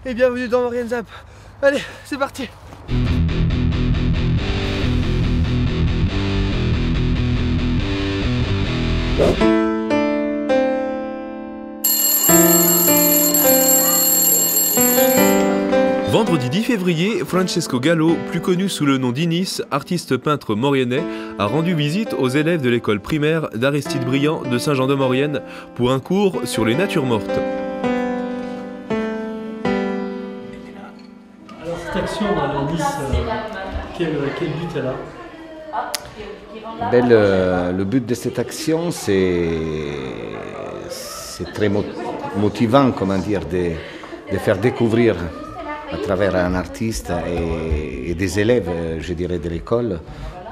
et bienvenue dans Maurienne Zap. Allez, c'est parti. Vendredi 10 février, Francesco Gallo, plus connu sous le nom d'Inis, artiste peintre mauriennais, a rendu visite aux élèves de l'école primaire d'Aristide Briand de Saint-Jean-de-Maurienne pour un cours sur les natures mortes. Alors cette action dans la Nice, quel but elle a? Le but de cette action, c'est très motivant, comment dire, de faire découvrir à travers un artiste et des élèves, je dirais, de l'école,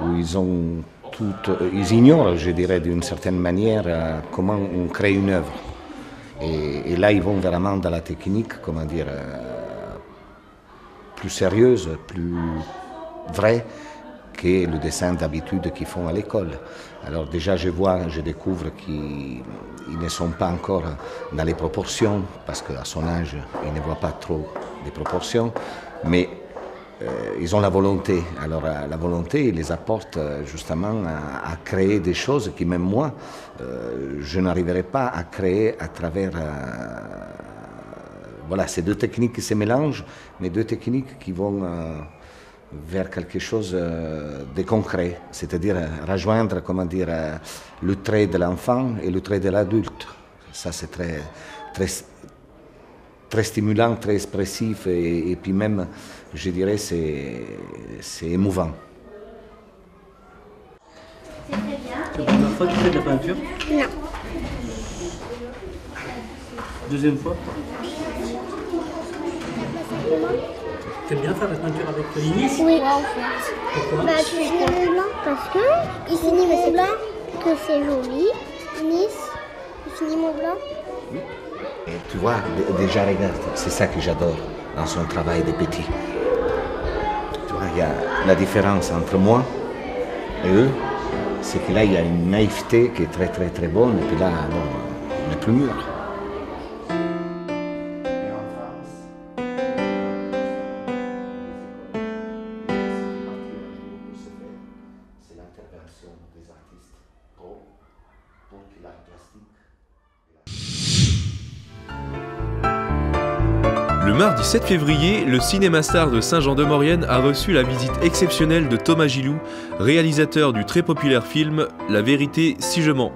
où ils ignorent, je dirais, d'une certaine manière, comment on crée une œuvre. Et là, ils vont vraiment dans la technique, comment dire, plus sérieuse, plus vraie que le dessin d'habitude qu'ils font à l'école. Alors déjà, je découvre qu'ils ne sont pas encore dans les proportions, parce qu'à son âge, ils ne voient pas trop les proportions, mais ils ont la volonté. Alors la volonté, ils les apporte justement à créer des choses que même moi, je n'arriverai pas à créer à travers... voilà, ces deux techniques qui se mélangent, mais deux techniques qui vont vers quelque chose de concret, c'est-à-dire rejoindre, comment dire, le trait de l'enfant et le trait de l'adulte. Ça, c'est très stimulant, très expressif et puis même, je dirais, c'est émouvant. C'est très bien. C'est la première fois que tu fais de la peinture? Non. Deuxième fois? T'aimes bien faire la peinture avec Inis? Oui. Pourquoi? Tu finis le blanc parce que il finit mon blanc, que c'est joli. Nice, il finit mon blanc. Et tu vois, déjà regarde, c'est ça que j'adore dans son travail de petit. Tu vois, il y a la différence entre moi et eux, c'est que là, il y a une naïveté qui est très très très bonne, et puis là, bon, on est plus mûr. Le mardi 7 février, le Cinéma Star de Saint-Jean-de-Maurienne a reçu la visite exceptionnelle de Thomas Gilou, réalisateur du très populaire film La vérité si je mens.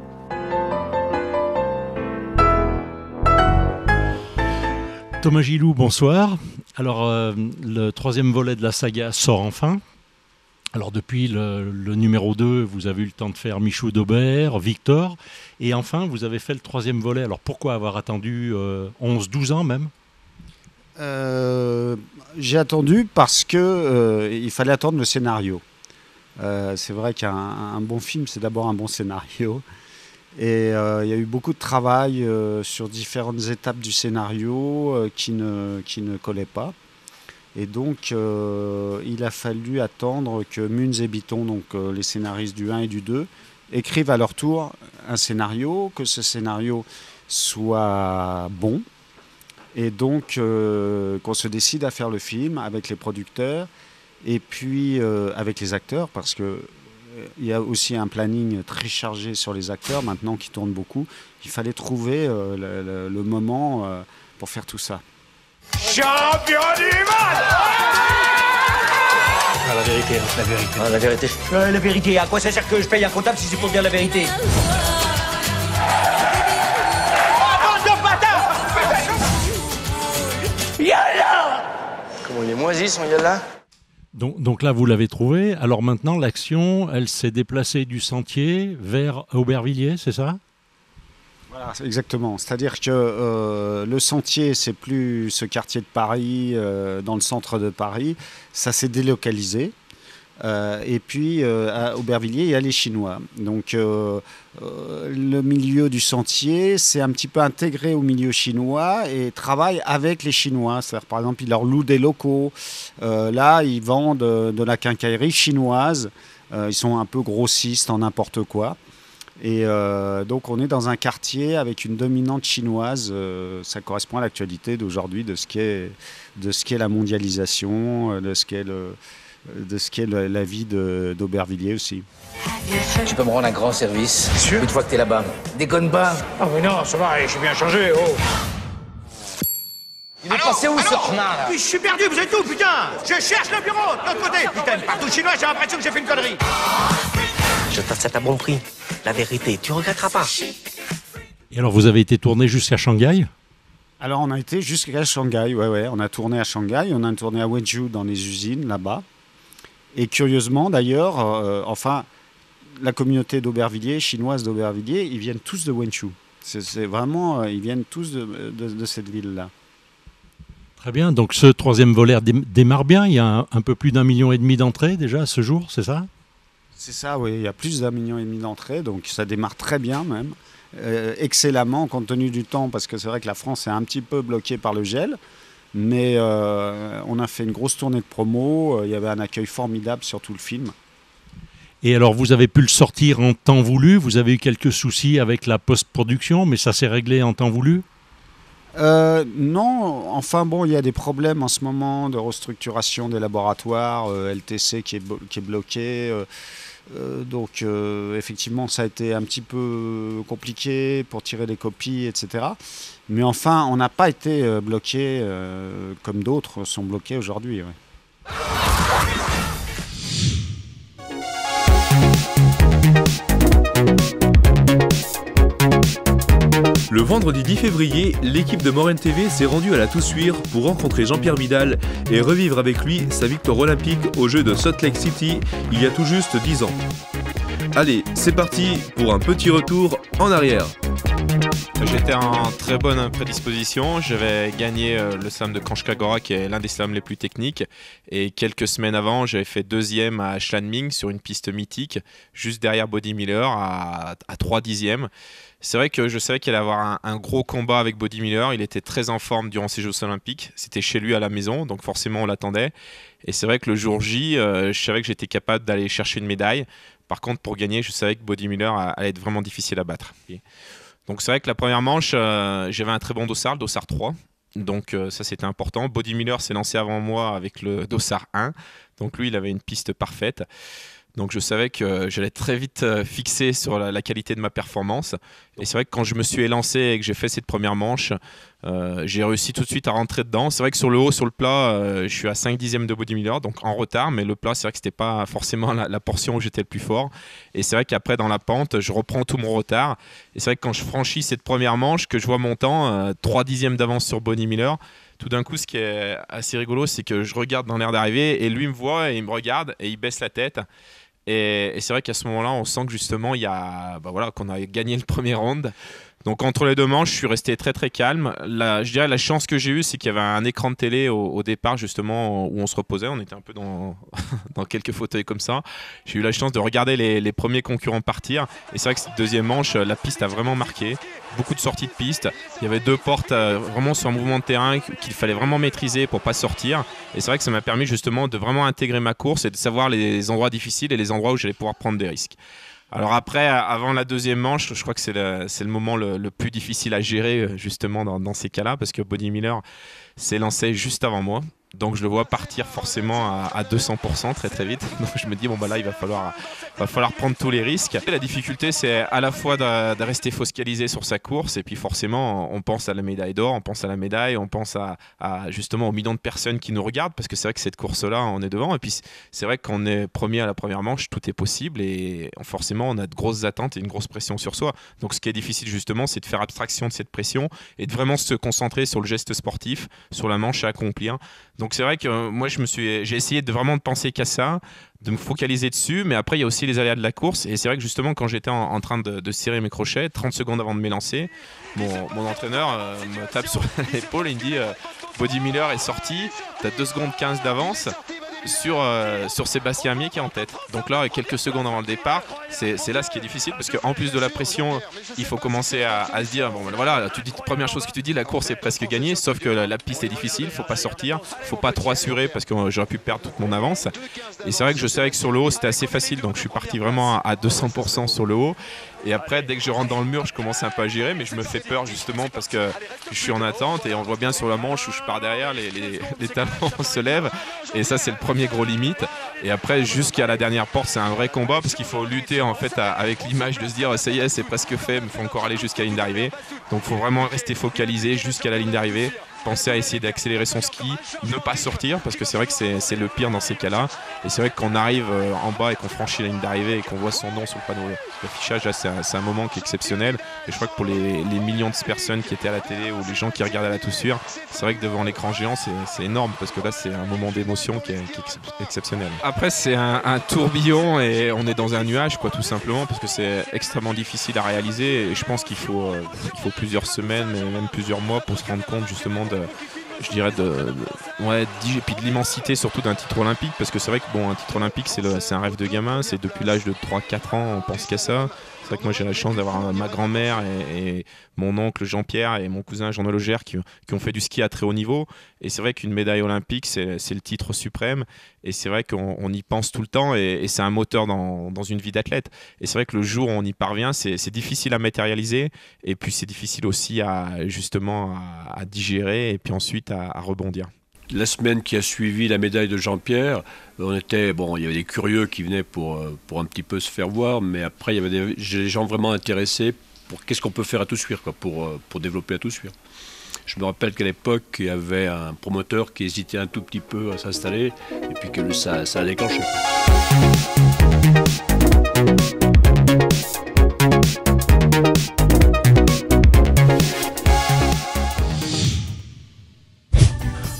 Thomas Gilou, bonsoir. Alors, le troisième volet de la saga sort enfin. Alors, depuis le numéro 2, vous avez eu le temps de faire Michou d'Aubert, Victor, et enfin, vous avez fait le troisième volet. Alors, pourquoi avoir attendu 11-12 ans même? J'ai attendu parce que il fallait attendre le scénario. C'est vrai qu'un bon film, c'est d'abord un bon scénario. Et il y a eu beaucoup de travail sur différentes étapes du scénario qui ne collaient pas. Et donc, il a fallu attendre que Munz et Bitton, donc les scénaristes du 1 et du 2, écrivent à leur tour un scénario, que ce scénario soit bon. Et donc, qu'on se décide à faire le film avec les producteurs et puis avec les acteurs, parce qu'il y a aussi un planning très chargé sur les acteurs, maintenant qui tournent beaucoup. Il fallait trouver le moment pour faire tout ça. Champion du monde! Ah, la vérité, la vérité. Ah, la vérité. La vérité, à quoi ça sert que je paye un comptable si c'est pour dire la vérité? Yalla! Comment il est moisi son Yalla? Donc là, vous l'avez trouvé. Alors maintenant, l'action, elle s'est déplacée du Sentier vers Aubervilliers, c'est ça? Voilà, exactement. C'est-à-dire que le Sentier, c'est plus ce quartier de Paris, dans le centre de Paris. Ça s'est délocalisé. Et puis à Aubervilliers, il y a les Chinois. Donc le milieu du Sentier, c'est un petit peu intégré au milieu chinois et travaille avec les Chinois. C'est-à-dire, par exemple, ils leur louent des locaux. Là, ils vendent de la quincaillerie chinoise. Ils sont un peu grossistes en n'importe quoi. Et donc on est dans un quartier avec une dominante chinoise. Ça correspond à l'actualité d'aujourd'hui de ce qu'est la mondialisation, de ce qu'est la vie d'Aubervilliers aussi. Tu peux me rendre un grand service. Sûr. Une fois que t'es là-bas. Déconne pas. Ah mais non, ça va, je suis bien changé, oh. Il est passé où ce renard là? Je suis perdu, vous êtes où, putain? Je cherche le bureau, de l'autre côté. Putain, partout chinois, j'ai l'impression que j'ai fait une connerie. Je t'achète à bon prix. La vérité, tu regretteras pas. Et alors, vous avez été tourné jusqu'à Shanghai? Alors on a été jusqu'à Shanghai, ouais. On a tourné à Shanghai, on a tourné à Wenzhou dans les usines là-bas. Et curieusement d'ailleurs, la communauté d'Aubervilliers, chinoise d'Aubervilliers, ils viennent tous de Wenzhou. C'est vraiment, ils viennent tous de cette ville-là. Très bien, donc ce troisième volet démarre bien, il y a un peu plus d'1,5 million d'entrées déjà ce jour, c'est ça? C'est ça, oui, il y a plus d'1,5 million d'entrées, donc ça démarre très bien même. Excellemment compte tenu du temps, parce que c'est vrai que la France est un petit peu bloquée par le gel, mais on a fait une grosse tournée de promo, il y avait un accueil formidable sur tout le film. Et alors vous avez pu le sortir en temps voulu, vous avez eu quelques soucis avec la post-production, mais ça s'est réglé en temps voulu? Non, enfin bon, il y a des problèmes en ce moment de restructuration des laboratoires, LTC qui est bloqué. Donc effectivement ça a été un petit peu compliqué pour tirer des copies, etc. Mais enfin on n'a pas été bloqué comme d'autres sont bloqués aujourd'hui. Ouais. Le vendredi 10 février, l'équipe de Maurienne TV s'est rendue à la Toussuire pour rencontrer Jean-Pierre Vidal et revivre avec lui sa victoire olympique aux Jeux de Salt Lake City il y a tout juste 10 ans. Allez, c'est parti pour un petit retour en arrière. J'étais en très bonne prédisposition, j'avais gagné le slam de Kanchkagora qui est l'un des slams les plus techniques et quelques semaines avant j'avais fait 2e à Schladming sur une piste mythique juste derrière Body Miller à 3 dixièmes. C'est vrai que je savais qu'il allait avoir un gros combat avec Body Miller, il était très en forme durant ses Jeux Olympiques, c'était chez lui à la maison donc forcément on l'attendait et c'est vrai que le jour J, je savais que j'étais capable d'aller chercher une médaille. Par contre pour gagner je savais que Body Miller allait être vraiment difficile à battre. Donc c'est vrai que la première manche, j'avais un très bon dossard, le dossard 3. Donc ça c'était important. Body Miller s'est lancé avant moi avec le dossard 1. Donc lui il avait une piste parfaite. Donc je savais que j'allais très vite fixer sur la qualité de ma performance. Et c'est vrai que quand je me suis élancé et que j'ai fait cette première manche, j'ai réussi tout de suite à rentrer dedans. C'est vrai que sur le haut, sur le plat, je suis à 5 dixièmes de Body Miller, donc en retard. Mais le plat, c'est vrai que c'était pas forcément la portion où j'étais le plus fort. Et c'est vrai qu'après, dans la pente, je reprends tout mon retard. Et c'est vrai que quand je franchis cette première manche, que je vois mon temps, 3 dixièmes d'avance sur Body Miller, tout d'un coup, ce qui est assez rigolo, c'est que je regarde dans l'air d'arrivée et lui me voit et il me regarde et il baisse la tête. Et c'est vrai qu'à ce moment-là, on sent que justement, qu'on a gagné le premier round. Donc entre les deux manches, je suis resté très très calme. Je dirais la chance que j'ai eue, c'est qu'il y avait un écran de télé au départ justement où on se reposait. On était un peu dans quelques fauteuils comme ça. J'ai eu la chance de regarder les premiers concurrents partir. Et c'est vrai que cette deuxième manche, la piste a vraiment marqué. Beaucoup de sorties de piste. Il y avait 2 portes vraiment sur un mouvement de terrain qu'il fallait vraiment maîtriser pour pas sortir. Et c'est vrai que ça m'a permis justement de vraiment intégrer ma course et de savoir les endroits difficiles et les endroits où j'allais pouvoir prendre des risques. Alors après, avant la deuxième manche, je crois que c'est le moment le plus difficile à gérer justement dans ces cas-là parce que Body Miller s'est lancé juste avant moi. Donc je le vois partir forcément à 200% très très vite. Donc je me dis bon bah là il va falloir prendre tous les risques. Et la difficulté c'est à la fois de rester focalisé sur sa course et puis forcément on pense à la médaille d'or, on pense à la médaille, on pense à justement aux millions de personnes qui nous regardent parce que c'est vrai que cette course-là on est devant et puis c'est vrai qu'on est premier à la première manche, tout est possible et forcément on a de grosses attentes et une grosse pression sur soi. Donc ce qui est difficile justement c'est de faire abstraction de cette pression et de vraiment se concentrer sur le geste sportif, sur la manche à accomplir. Donc c'est vrai que moi j'ai essayé de vraiment penser qu'à ça, de me focaliser dessus, mais après il y a aussi les aléas de la course et c'est vrai que justement quand j'étais en train de serrer mes crochets, 30 secondes avant de m'élancer, mon entraîneur me tape sur l'épaule et il me dit Body Miller est sorti, t'as 2 secondes 15 d'avance sur Sébastien Amier qui est en tête. Donc là, quelques secondes avant le départ, c'est là ce qui est difficile parce qu'en plus de la pression, il faut commencer à se dire bon, voilà, première chose que tu dis, la course est presque gagnée, sauf que la piste est difficile, il ne faut pas sortir, il ne faut pas trop assurer parce que j'aurais pu perdre toute mon avance. Et c'est vrai que je savais que sur le haut, c'était assez facile, donc je suis parti vraiment à 200% sur le haut. Et après, dès que je rentre dans le mur, je commence un peu à gérer, mais je me fais peur justement parce que je suis en attente et on voit bien sur la manche où je pars derrière, les talons se lèvent. Et ça, c'est le premier gros limite. Et après, jusqu'à la dernière porte, c'est un vrai combat parce qu'il faut lutter en fait avec l'image de se dire ça y est, c'est presque fait, mais il faut encore aller jusqu'à la ligne d'arrivée. Donc il faut vraiment rester focalisé jusqu'à la ligne d'arrivée. Penser à essayer d'accélérer son ski, ne pas sortir parce que c'est vrai que c'est le pire dans ces cas-là. Et c'est vrai que quand on arrive en bas et qu'on franchit la ligne d'arrivée et qu'on voit son nom sur le panneau d'affichage, là c'est un moment qui est exceptionnel. Et je crois que pour les millions de personnes qui étaient à la télé ou les gens qui regardaient à la Toussure, c'est vrai que devant l'écran géant c'est énorme parce que là c'est un moment d'émotion qui est exceptionnel. Après c'est un tourbillon et on est dans un nuage quoi, tout simplement parce que c'est extrêmement difficile à réaliser et je pense qu'il faut plusieurs semaines mais même plusieurs mois pour se rendre compte justement je dirais et puis de l'immensité surtout d'un titre olympique parce que c'est vrai que bon, un titre olympique c'est un rêve de gamin, c'est depuis l'âge de 3-4 ans on pense qu'à ça. C'est vrai que moi j'ai la chance d'avoir ma grand-mère et mon oncle Jean-Pierre et mon cousin Jean Logère qui ont fait du ski à très haut niveau et c'est vrai qu'une médaille olympique c'est le titre suprême et c'est vrai qu'on y pense tout le temps et c'est un moteur dans une vie d'athlète et c'est vrai que le jour où on y parvient c'est difficile à matérialiser et puis c'est difficile aussi à digérer et puis ensuite à rebondir. La semaine qui a suivi la médaille de Jean-Pierre, il y avait des curieux qui venaient pour un petit peu se faire voir, mais après il y avait des gens vraiment intéressés pour qu'est-ce qu'on peut faire à Toussuire pour développer à Toussuire. Je me rappelle qu'à l'époque, il y avait un promoteur qui hésitait un tout petit peu à s'installer et puis que ça a déclenché.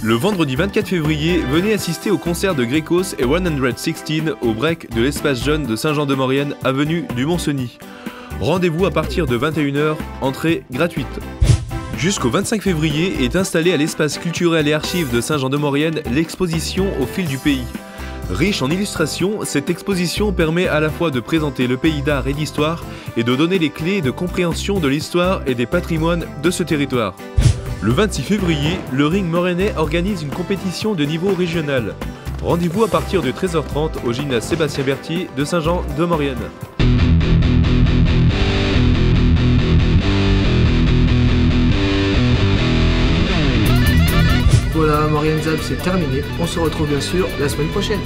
Le vendredi 24 février, venez assister au concert de Grécos et 116 au break de l'espace jeune de Saint-Jean-de-Maurienne, avenue du Mont-Cenis. Rendez-vous à partir de 21h, entrée gratuite. Jusqu'au 25 février est installée à l'espace culturel et archives de Saint-Jean-de-Maurienne l'exposition Au fil du pays. Riche en illustrations, cette exposition permet à la fois de présenter le pays d'art et d'histoire et de donner les clés de compréhension de l'histoire et des patrimoines de ce territoire. Le 26 février, le Ring Morennais organise une compétition de niveau régional. Rendez-vous à partir de 13h30 au gymnase Sébastien Berthier de Saint-Jean-de-Maurienne. Voilà, Maurienne Zab, c'est terminé. On se retrouve bien sûr la semaine prochaine.